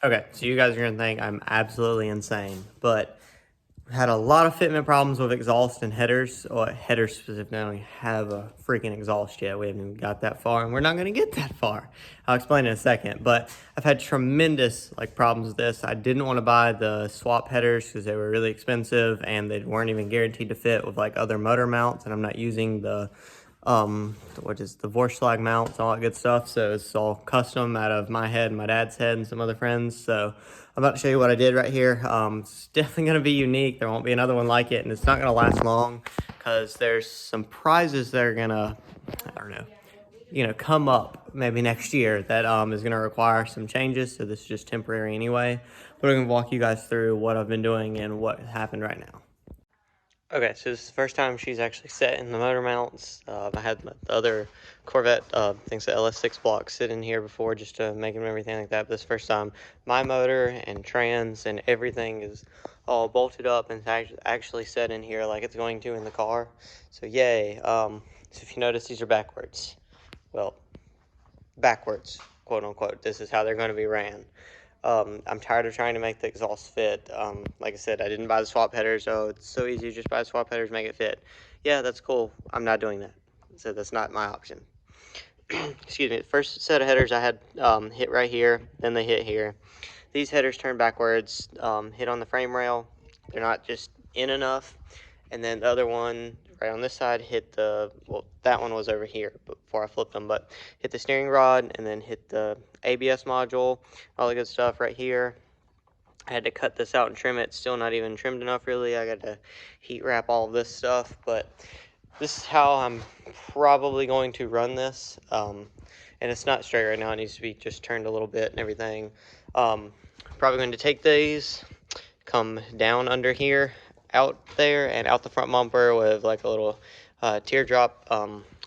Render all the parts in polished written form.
Okay, so you guys are gonna think I'm absolutely insane, but we had a lot of fitment problems with exhaust and headers, or headers specifically. I don't even have a freaking exhaust yet. We haven't even got that far, and we're not gonna get that far. I'll explain in a second, but I've had tremendous problems with this. I didn't want to buy the swap headers because they were really expensive and they weren't even guaranteed to fit with like other motor mounts, and I'm not using the what is the Vorschlag mounts, all that good stuff. So it's all custom out of my head, my dad's head, and some other friends. So I'm about to show you what I did right here. It's definitely going to be unique. There won't be another one like it, and it's not going to last long because there's some prizes that are going to, I don't know, come up maybe next year that is going to require some changes. So this is just temporary anyway. But I'm going to walk you guys through what I've been doing and what happened right now. Okay, so this is the first time she's actually set in the motor mounts. I had the other Corvette, things the LS6 blocks sit in here before just to make them everything like that. But this first time, my motor and trans and everything is all bolted up and actually set in here like it's going to in the car. So yay. So if you notice, these are backwards. Well, backwards, quote unquote. This is how they're going to be ran. I'm tired of trying to make the exhaust fit. Like I said, I didn't buy the swap headers, so it's so easy to just buy the swap headers, make it fit. Yeah, that's cool. I'm not doing that. So that's not my option. Excuse me. The first set of headers I had hit right here, then they hit here. These headers turn backwards, hit on the frame rail. They're not just in enough. And then the other one right on this side hit the, well, that one was over here before I flipped them, but hit the steering rod and then hit the ABS module, all the good stuff right here. I had to cut this out and trim it. Still not even trimmed enough, really. I got to heat wrap all of this stuff, but this is how I'm probably going to run this. And it's not straight right now. It needs to be just turned a little bit and everything. Probably going to take these, come down under here, out there, and out the front bumper with like a little teardrop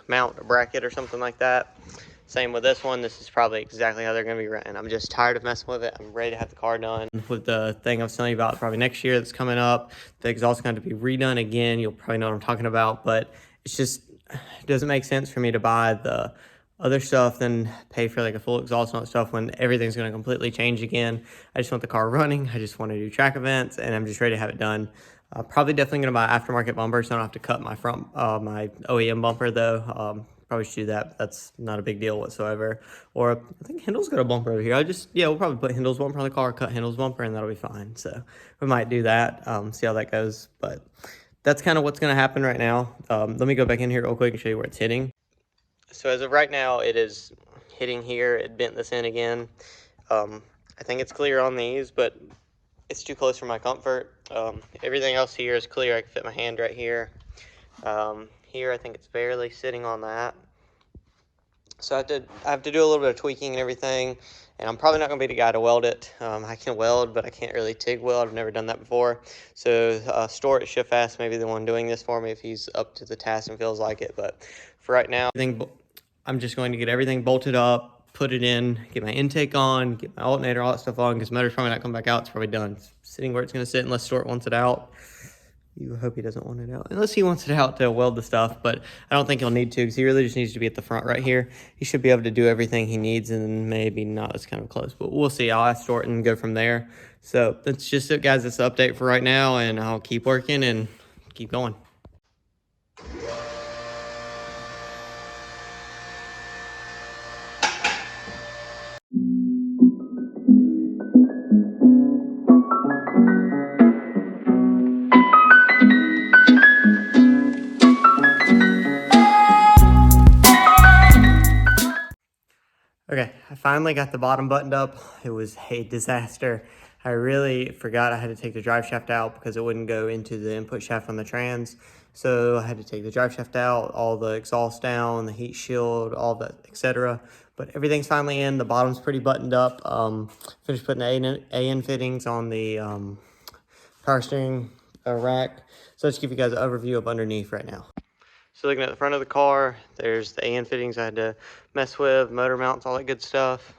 mount or bracket or something like that. Same with this one. This is probably exactly how they're going to be running. I'm just tired of messing with it. I'm ready to have the car done. With the thing I was telling you about probably next year that's coming up, the exhaust is going to be redone again. You'll probably know what I'm talking about, but it's just, it doesn't make sense for me to buy the other stuff than pay for like a full exhaust and all that stuff when everything's going to completely change again. I just want the car running. I just want to do track events, and I'm just ready to have it done. Probably definitely going to buy aftermarket bumpers, so I don't have to cut my front, my OEM bumper though. Probably should do that, but that's not a big deal whatsoever. Or I think Hindle's got a bumper over here. We'll probably put Hindle's bumper on the car, cut Hindle's bumper, and that'll be fine. So we might do that, see how that goes. But that's kind of what's going to happen right now. Let me go back in here real quick and show you where it's hitting. So as of right now, it is hitting here. It bent this in again. I think it's clear on these, but it's too close for my comfort. Everything else here is clear. I can fit my hand right here. Here, I think it's barely sitting on that. So I have to do a little bit of tweaking and everything, and I'm probably not going to be the guy to weld it. I can weld, but I can't really TIG weld. I've never done that before. So Stuart at Shift Fast may be the one doing this for me if he's up to the task and feels like it. But for right now, I'm just going to get everything bolted up, put it in, get my intake on, get my alternator, all that stuff on, because the motor's probably not coming back out. It's probably done. It's sitting where it's going to sit unless Stuart wants it out. You hope he doesn't want it out. Unless he wants it out to weld the stuff, but I don't think he'll need to because he really just needs to be at the front right here. He should be able to do everything he needs, and maybe not as kind of close, but we'll see. I'll ask Stuart and go from there. So that's just it, guys. That's the update for right now, and I'll keep working and keep going. Okay, I finally got the bottom buttoned up. It was a disaster. I really forgot I had to take the drive shaft out because it wouldn't go into the input shaft on the trans. So I had to take the drive shaft out, all the exhaust down, the heat shield, all that, etc. But everything's finally in. The bottom's pretty buttoned up. Finished putting the AN fittings on the power steering rack. So let's give you guys an overview of underneath right now. So looking at the front of the car, there's the AN fittings I had to mess with, motor mounts, all that good stuff.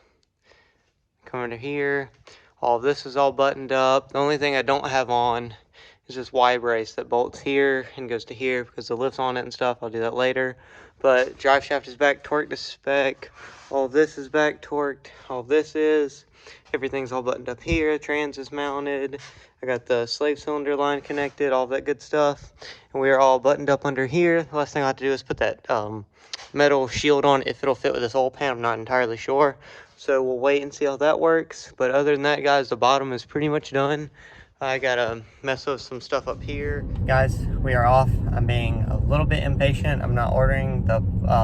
Coming to here, all of this is all buttoned up. The only thing I don't have on is this Y brace that bolts here and goes to here because the lift's on it and stuff. I'll do that later. But drive shaft is back, torqued to spec. All this is back torqued. All this is. Everything's all buttoned up here. Trans is mounted. I got the slave cylinder line connected, all that good stuff. And we are all buttoned up under here. The last thing I have to do is put that metal shield on, if it'll fit with this oil pan. I'm not entirely sure. So we'll wait and see how that works. But other than that, guys, the bottom is pretty much done. I gotta mess with some stuff up here. Guys, we are off. I'm being a little bit impatient. I'm not ordering the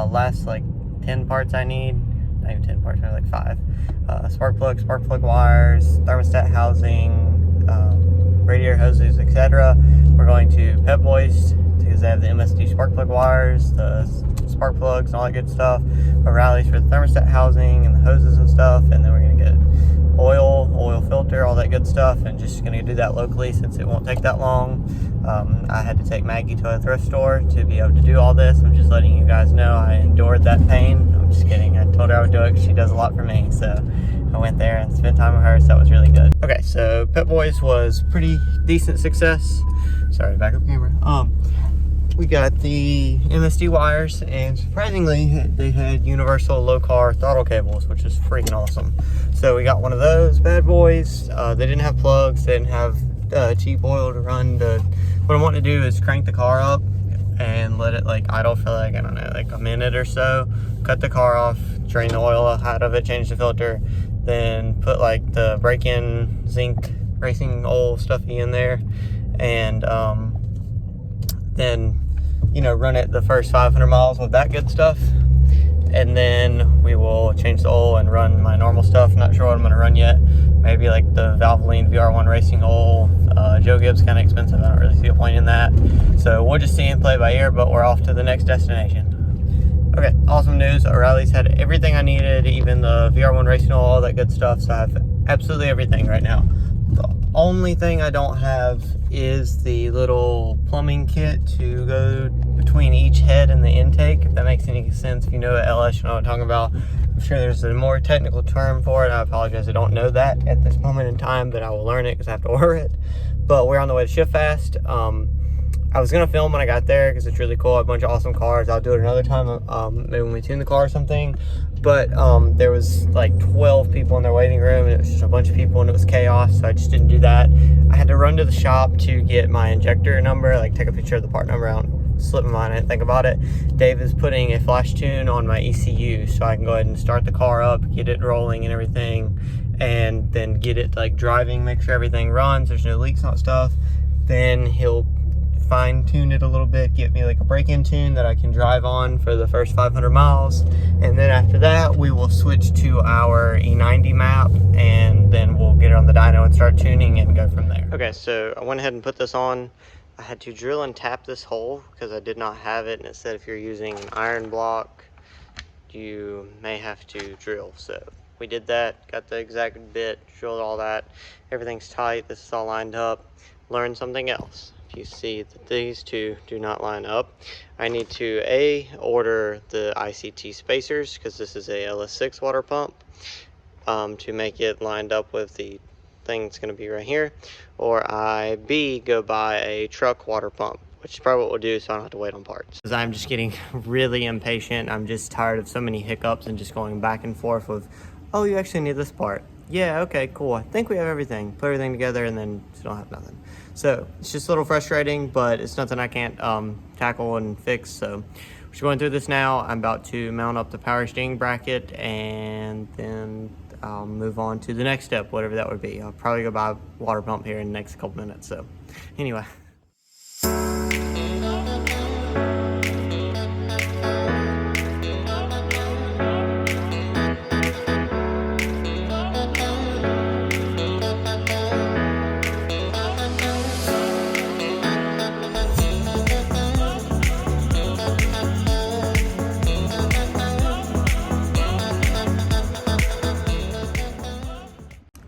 last like 10 parts I need. Not even 10 parts, maybe like 5. Spark plug wires, thermostat housing, radiator hoses, etc. We're going to Pep Boys because they have the MSD spark plug wires, the spark plugs, and all that good stuff. O'Reilly's for the thermostat housing and the hoses and stuff. And then we're gonna get oil filter, all that good stuff, and just gonna do that locally since it won't take that long. I had to take Maggie to a thrift store to be able to do all this. I'm just letting you guys know I endured that pain. I'm just kidding. I told her I would do it because she does a lot for me. So I went there and spent time with her, so that was really good. Okay, so Pep Boys was pretty decent success. Sorry, back up camera. We got the MSD wires, and surprisingly, they had universal low car throttle cables, which is freaking awesome. So we got one of those bad boys. They didn't have plugs, they didn't have cheap oil to run. What I want to do is crank the car up and let it like idle for like, I don't know, like a minute or so. Cut the car off, drain the oil out of it, change the filter, then put like the break-in zinc racing oil stuffy in there, and then, you know, run it the first 500 miles with that good stuff, and then we will change the oil and run my normal stuff. Not sure what I'm going to run yet. Maybe like the Valvoline VR1 racing oil. Joe Gibbs kind of expensive. I don't really see a point in that. So we'll just see and play by ear, but we're off to the next destination. Okay, awesome news. O'Reilly's had everything I needed, even the VR1 racing oil, all that good stuff. So I have absolutely everything right now. The only thing I don't have is the little plumbing kit to go between each head and the intake, if that makes any sense. If you know LS, you know what I'm talking about. I'm sure there's a more technical term for it. I apologize, I don't know that at this moment in time, but I will learn it because I have to order it. But we're on the way to Shift Fast. I was gonna film when I got there because it's really cool. A bunch of awesome cars. I'll do it another time, maybe when we tune the car or something. But there was like 12 people in their waiting room, and it was just a bunch of people, and it was chaos, so I just didn't do that. I had to run to the shop to get my injector number, like take a picture of the part number. I don't slip my mind, I didn't think about it. Dave is putting a flash tune on my ECU, so I can go ahead and start the car up, get it rolling and everything, and then get it like driving, make sure everything runs, there's no leaks and stuff. Then he'll fine tune it a little bit, get me like a break-in tune that I can drive on for the first 500 miles. And then after that, we will switch to our E90 map, and then we'll get it on the dyno and start tuning and go from there. Okay, so I went ahead and put this on. I had to drill and tap this hole because I did not have it, and it said if you're using an iron block, you may have to drill. So we did that, got the exact bit, drilled all that. Everything's tight, this is all lined up. Learned something else. If you see that these two do not line up, I need to order the ICT spacers, because this is a LS6 water pump, to make it lined up with the thing that's going to be right here, or go buy a truck water pump, which is probably what we'll do so I don't have to wait on parts. Because I'm just getting really impatient. I'm just tired of so many hiccups and just going back and forth with, oh, you actually need this part. Yeah, okay, cool. I think we have everything. Put everything together and then still don't have nothing. So it's just a little frustrating, but it's nothing I can't tackle and fix. So we're going through this now. I'm about to mount up the power steering bracket, and then I'll move on to the next step, whatever that would be. I'll probably go buy a water pump here in the next couple minutes. So anyway.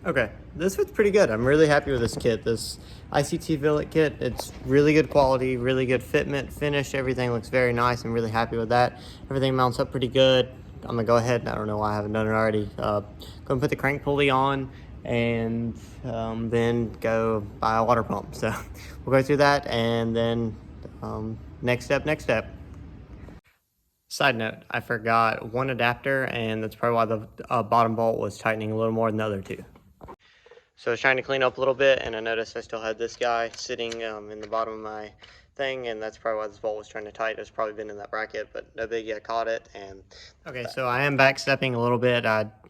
Okay, this fits pretty good. I'm really happy with this kit. This ICT billet kit, it's really good quality, really good fitment, finish, everything looks very nice. I'm really happy with that. Everything mounts up pretty good. I'm gonna go ahead, I don't know why I haven't done it already, go and put the crank pulley on, and then go buy a water pump. So we'll go through that, and then next step. Side note, I forgot one adapter, and that's probably why the bottom bolt was tightening a little more than the other two. So I was trying to clean up a little bit, and I noticed I still had this guy sitting in the bottom of my thing, and that's probably why this bolt was trying to tighten. It's probably been in that bracket, but no biggie, I caught it. And okay, so I am backstepping a little bit.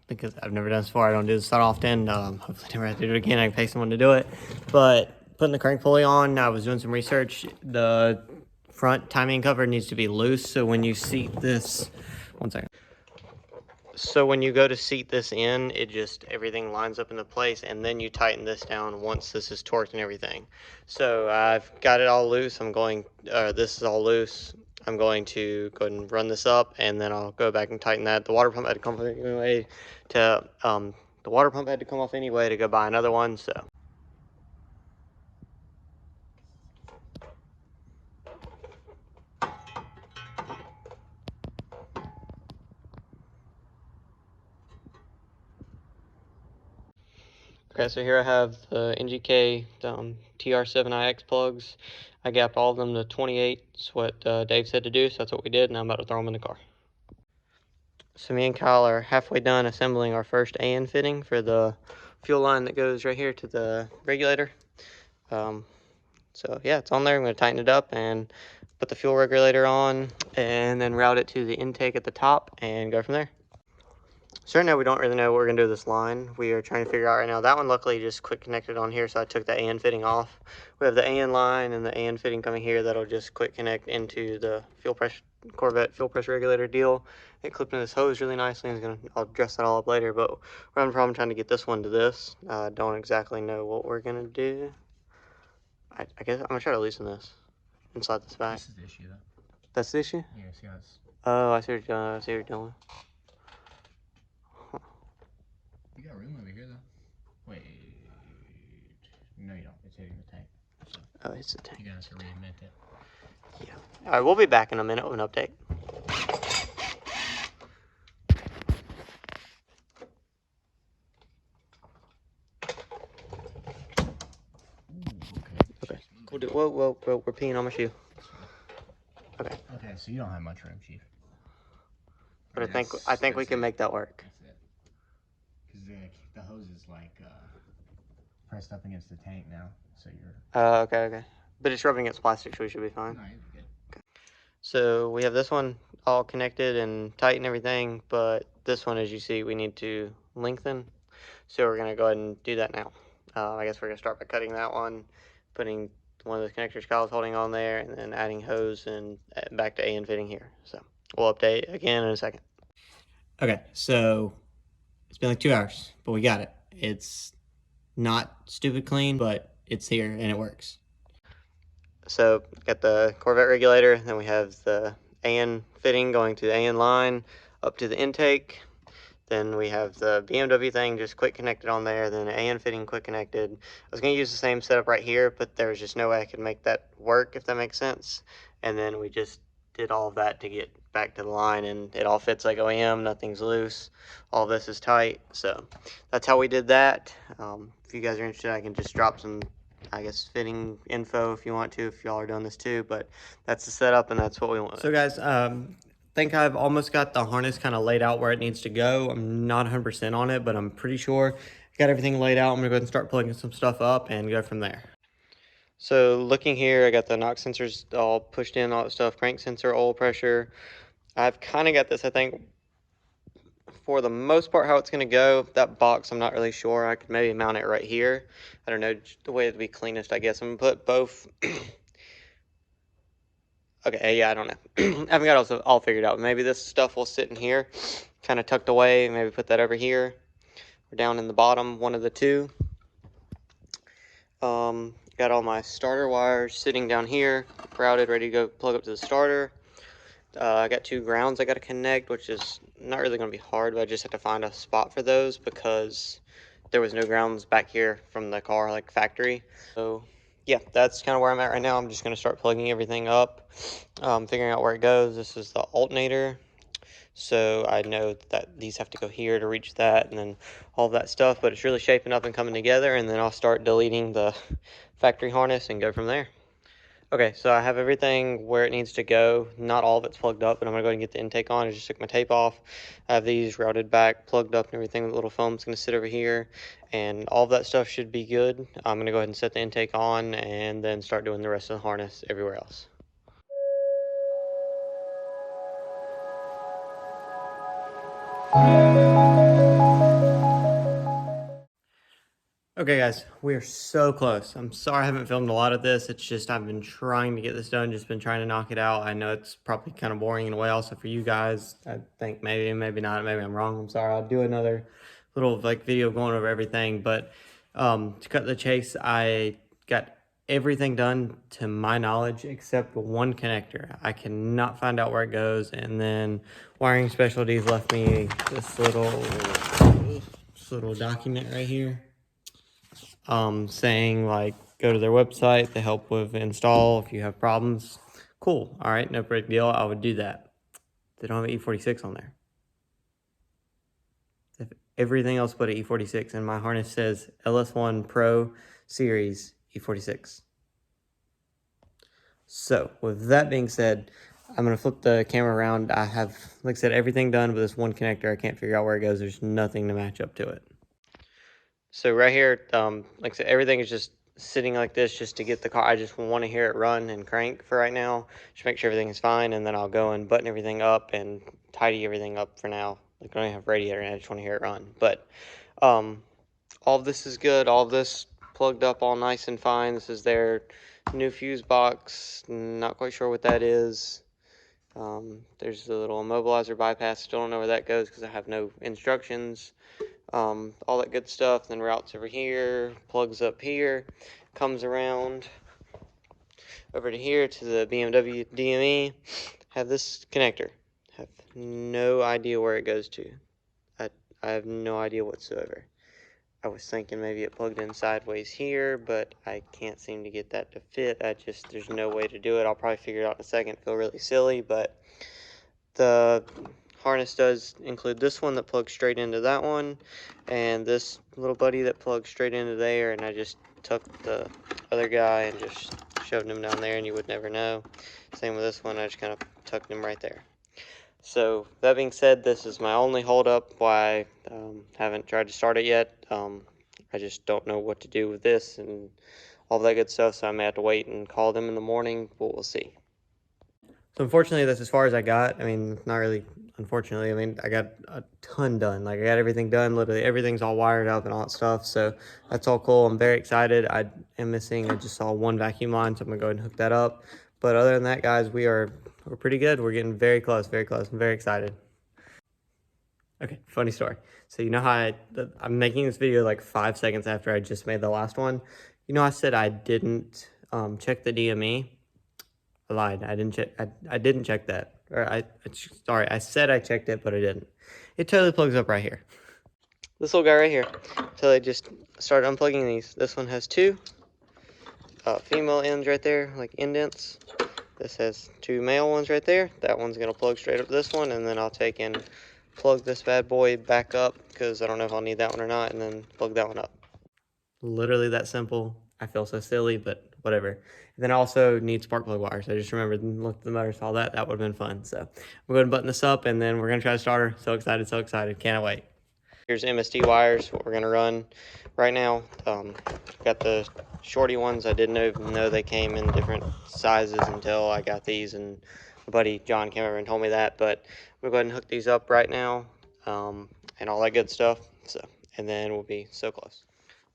Because I've never done this before, I don't do this that often. Hopefully never have to do it again. I can pay someone to do it. But putting the crank pulley on, I was doing some research. The front timing cover needs to be loose, so when you seat this, one second. So when you go to seat this in, everything lines up into place, and then you tighten this down once this is torqued and everything. So I've got it all loose. This is all loose. I'm going to go ahead and run this up, and then I'll go back and tighten that. The water pump had to come off anyway to go buy another one, so. Okay, so here I have the NGK TR7IX plugs. I gapped all of them to 28. It's what Dave said to do, so that's what we did, and I'm about to throw them in the car. So me and Kyle are halfway done assembling our first AN fitting for the fuel line that goes right here to the regulator. So yeah, it's on there. I'm going to tighten it up and put the fuel regulator on, and then route it to the intake at the top and go from there. So right now we don't really know what we're going to do with this line. We are trying to figure out right now. That one luckily just quick connected on here, so I took the AN fitting off. We have the AN line and the AN fitting coming here that'll just quick connect into the Corvette fuel pressure regulator deal. It clipped in this hose really nicely, and I'll dress that all up later, but we're having a problem trying to get this one to this. Don't exactly know what we're going to do. I guess I'm going to try to loosen this inside this back. This is the issue though. That's the issue? Yeah, see how it's... Oh, I see what you're doing. You got room over here though. Wait. No, you don't. It's hitting the tank. So oh, it's the tank. you're gonna have to reinvent it. Yeah. All right, we'll be back in a minute with an update. Ooh, okay. Whoa, we're peeing on my shoe. Okay. Okay, so you don't have much room, Chief. But I think we can make that work. That's it. Because the hose is like pressed up against the tank now, so you're... Okay. But it's rubbing against plastic, so we should be fine. No, you're good. Okay. So we have this one all connected and tight and everything, but this one, as you see, we need to lengthen. So we're gonna go ahead and do that now. I guess we're gonna start by cutting that one, putting one of the connectors Kyle's holding on there, and then adding hose and back to AN fitting here. So we'll update again in a second. Okay, so it's been like 2 hours, but we got it. It's not stupid clean, but it's here and it works. So got the Corvette regulator, then we have the AN fitting going to the AN line up to the intake. Then we have the BMW thing just quick connected on there, then the AN fitting quick connected. I was going to use the same setup right here, but there was just no way I could make that work, if that makes sense. And then we just did all of that to get back to the line, and it all fits like OEM, nothing's loose. All this is tight, so that's how we did that. If you guys are interested, I can just drop some, I guess, fitting info if you want to, if y'all are doing this too, but that's the setup and that's what we want. So guys, think I've almost got the harness kind of laid out where it needs to go. I'm not 100% on it, but I'm pretty sure I got everything laid out. I'm gonna go ahead and start plugging some stuff up and go from there. So looking here, I got the knock sensors all pushed in, all that stuff, crank sensor, oil pressure. I've kind of got this, I think, for the most part, how it's gonna go. That box, I'm not really sure. I could maybe mount it right here. I don't know, the way it'd be cleanest, I guess. I'm gonna put both. Okay, yeah, I don't know. I haven't got it all figured out. Maybe this stuff will sit in here, kind of tucked away. Maybe put that over here or down in the bottom, one of the two. Got all my starter wires sitting down here, routed, ready to go plug up to the starter. I got 2 grounds I got to connect, which is not really going to be hard, but I just have to find a spot for those because there was no grounds back here from the car, like factory. So yeah, that's kind of where I'm at right now. I'm just going to start plugging everything up, figuring out where it goes. This is the alternator, so I know that these have to go here to reach that, and then all that stuff, but it's really shaping up and coming together, and then I'll start deleting the factory harness and go from there. Okay, so I have everything where it needs to go. Not all of it's plugged up, but I'm gonna go ahead and get the intake on. I just took my tape off. I have these routed back, plugged up and everything. The little foam's gonna sit over here, and all of that stuff should be good. I'm gonna go ahead and set the intake on and then start doing the rest of the harness everywhere else. Okay, guys, we are so close. I'm sorry I haven't filmed a lot of this. It's just I've been trying to get this done, just been trying to knock it out. I know it's probably kind of boring in a way also for you guys. I think maybe not. Maybe I'm wrong. I'm sorry. I'll do another little like video going over everything. But to cut the chase, I got everything done to my knowledge except one connector. I cannot find out where it goes. And then Wiring Specialties left me this little document right here. Saying like go to their website, they help with install if you have problems. Cool. All right, no big deal. I would do that. They don't have an E46 on there. They have everything else but an E46, and my harness says LS1 Pro Series E46. So with that being said, I'm gonna flip the camera around. I have, like I said, everything done with this one connector. I can't figure out where it goes. There's nothing to match up to it. So right here, like I said, everything is just sitting like this just to get the car. I just want to hear it run and crank for right now. Just make sure everything is fine, and then I'll go and button everything up and tidy everything up for now. Like I don't even have radiator, and I just want to hear it run. But all of this is good. All of this plugged up all nice and fine. This is their new fuse box. Not quite sure what that is. There's the little immobilizer bypass. Still don't know where that goes because I have no instructions. All that good stuff. Then routes over here, plugs up here, comes around over to here to the BMW DME. Have this connector. Have no idea where it goes to. I have no idea whatsoever. I was thinking maybe it plugged in sideways here, but I can't seem to get that to fit. There's no way to do it. I'll probably figure it out in a second. Feel really silly, but the harness does include this one that plugs straight into that one, and this little buddy that plugs straight into there, and I just took the other guy and just shoved him down there, and you would never know. Same with this one, I just kind of tucked him right there. So that being said, this is my only holdup why I haven't tried to start it yet. I just don't know what to do with this and all that good stuff, so I may have to wait and call them in the morning, but we'll see. So unfortunately, that's as far as I got. I mean, not really unfortunately. I mean, I got a ton done. Like, I got everything done. Literally, everything's all wired up and all that stuff. So that's all cool. I'm very excited. I am missing, I just saw one vacuum line, so I'm going to go ahead and hook that up. But other than that, guys, we're pretty good. We're getting very close, very close. I'm very excited. Okay, funny story. So you know how I'm making this video like 5 seconds after I just made the last one. You know I said I didn't check the DME? I lied. I didn't check. I didn't check that. Or sorry. I said I checked it, but I didn't. It totally plugs up right here. This little guy right here. So I just started unplugging these. This one has two female ends right there, like indents. This has two male ones right there. That one's gonna plug straight up to this one, and then I'll take and plug this bad boy back up because I don't know if I'll need that one or not, and then plug that one up. Literally that simple. I feel so silly, but whatever. And then I also need spark plug wires. I just remembered and looked at the motor, saw that. That would have been fun. So we're going to button this up, and then we're going to try to start her. So excited, so excited. Can't wait. Here's MSD wires, what we're going to run right now. Got the shorty ones. I didn't even know they came in different sizes until I got these, and my buddy John came over and told me that. But we'll go ahead and hook these up right now, and all that good stuff. So, and then we'll be so close.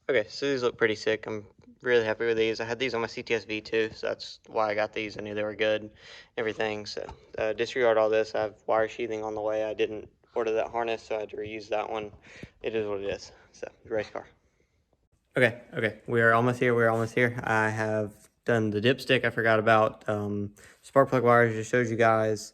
Okay, so these look pretty sick. I'm really happy with these. I had these on my CTS V2, so that's why I got these. I knew they were good, everything. So disregard all this. I have wire sheathing on the way. I didn't order that harness, so I had to reuse that one. It is what it is. So, race car. Okay, we are almost here. I have done the dipstick. I forgot about spark plug wires. Just shows you guys.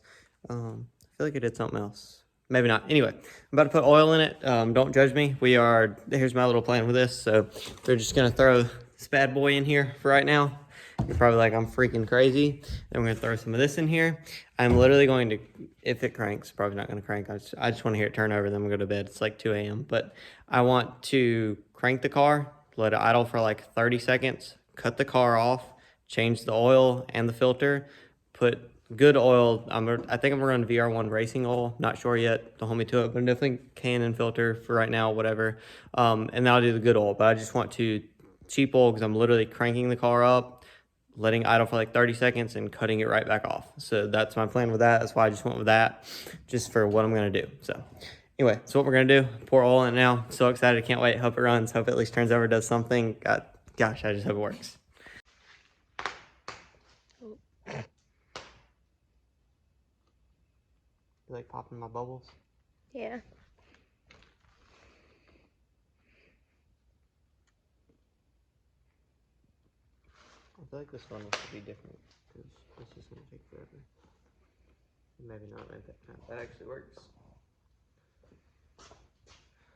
I feel like I did something else. Maybe not. Anyway, I'm about to put oil in it. Don't judge me. Here's my little plan with this. So we're just going to throw this bad boy in here for right now. You're probably like, I'm freaking crazy. Then we're going to throw some of this in here. I'm literally going to, if it cranks, probably not going to crank. I just want to hear it turn over, then we'll go to bed. It's like 2 a.m. But I want to crank the car, let it idle for like 30 seconds, cut the car off, change the oil and the filter, put good oil. I think I'm gonna run VR1 racing oil. Not sure yet. Don't hold me to it, but I'm definitely Canon filter for right now, whatever. And then I'll do the good oil. But I just want to cheap oil because I'm literally cranking the car up, letting it idle for like 30 seconds and cutting it right back off. So that's my plan with that. That's why I just went with that, just for what I'm gonna do. So anyway, so what we're gonna do, pour oil in it now. So excited, can't wait. Hope it runs. Hope it at least turns over, does something. Gosh, I just hope it works. You like popping my bubbles? Yeah. I feel like this one should be different because this is gonna take forever. Maybe not. That actually works.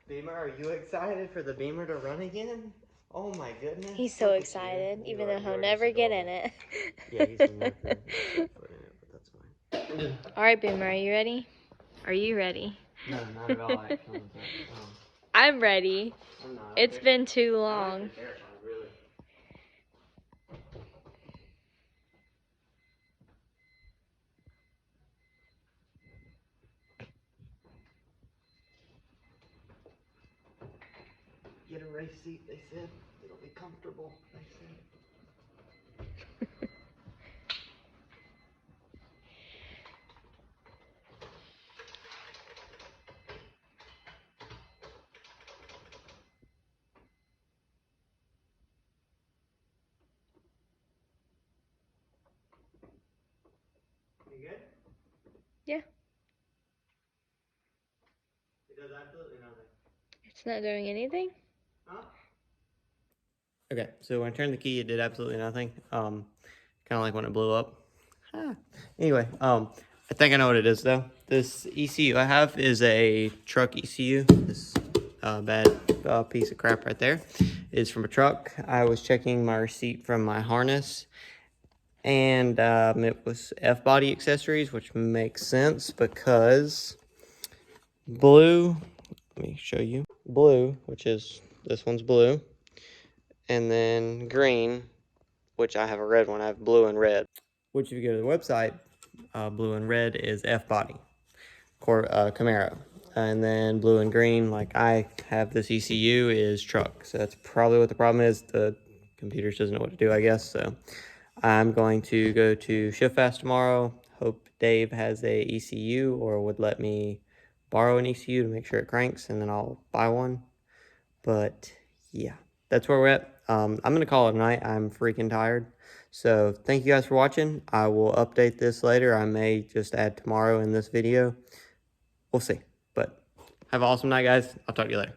Beamer, are you excited for the Beamer to run again? Oh my goodness. He's so excited, even though he'll never get in it. Yeah, he's never set foot in it, but that's fine. All right, Boomer, are you ready? Are you ready? No, not at all, actually. I'm ready. I'm not. It's been too long. I'm actually terrified, really. Get a race seat, they said. It'll be comfortable, they said. You good? Yeah. It does absolutely nothing. It's not doing anything? Huh? Okay, so when I turned the key, it did absolutely nothing. Kind of like when it blew up. Anyway, I think I know what it is though. This ECU I have is a truck ECU. This bad piece of crap right there is from a truck. I was checking my receipt from my harness, and it was F-body accessories, which makes sense because blue, let me show you. Blue, which is, this one's blue, and then green, which I have a red one. I have blue and red. Which, if you go to the website, blue and red is F-body, Camaro. And then blue and green, like I have this ECU, is truck. So that's probably what the problem is. The computer doesn't know what to do, I guess. So I'm going to go to Shift Fast tomorrow. Hope Dave has a ECU or would let me borrow an ECU to make sure it cranks, and then I'll buy one. But yeah, that's where we're at. I'm going to call it a night. I'm freaking tired. So thank you guys for watching. I will update this later. I may just add tomorrow in this video. We'll see. But have an awesome night, guys. I'll talk to you later.